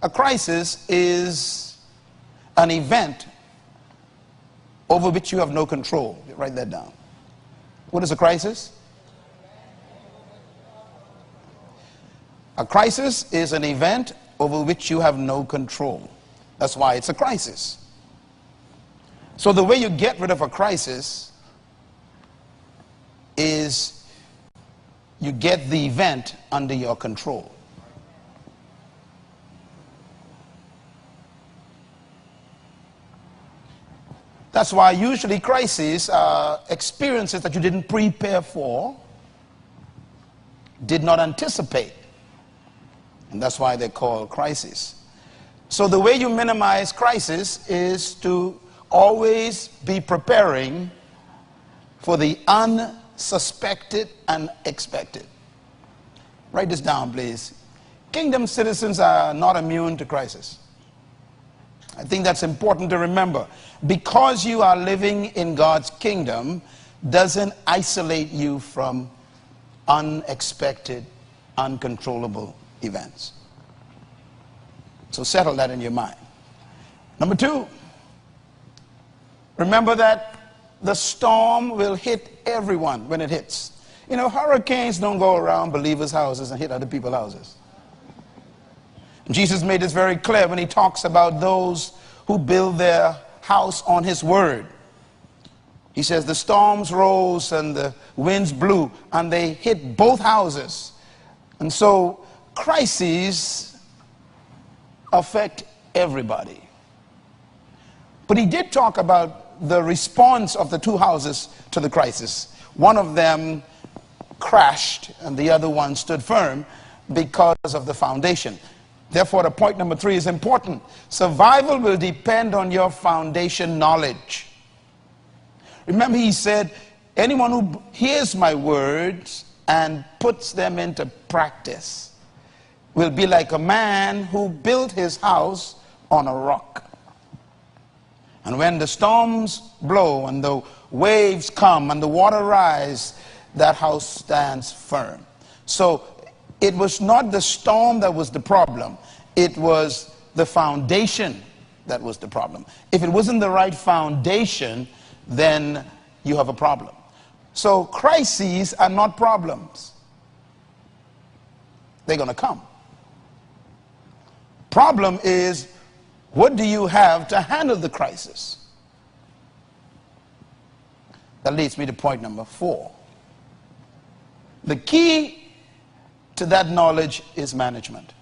A crisis is an event over which you have no control. Write that down. What is a crisis? A crisis is an event over which you have no control. That's why it's a crisis. So the way you get rid of a crisis is you get the event under your control. That's why usually crises are experiences that you didn't prepare for, did not anticipate. And that's why they're called crises. So the way you minimize crisis is to always be preparing for the unsuspected and expected. Write this down, please. Kingdom citizens are not immune to crisis. I think that's important to remember. Because you are living in God's kingdom doesn't isolate you from unexpected, uncontrollable events. So settle that in your mind. Number two, remember that the storm will hit everyone when it hits. You know, hurricanes don't go around believers' houses and hit other people's houses. Jesus made this very clear when he talks about those who build their house on his word. He says the storms rose and the winds blew and they hit both houses. And so crises affect everybody. But he did talk about the response of the two houses to the crisis. One of them crashed and the other one stood firm because of the foundation. Therefore, the point number 3 is important. Survival will depend on your foundation knowledge. Remember, he said, anyone who hears my words and puts them into practice will be like a man who built his house on a rock. And when the storms blow and the waves come and the water rise, that house stands firm. So it was not the storm that was the problem. It was the foundation that was the problem. If it wasn't the right foundation, then you have a problem. So crises are not problems. They're going to come. Problem is, what do you have to handle the crisis? That leads me to point number 4. The key to that knowledge is management.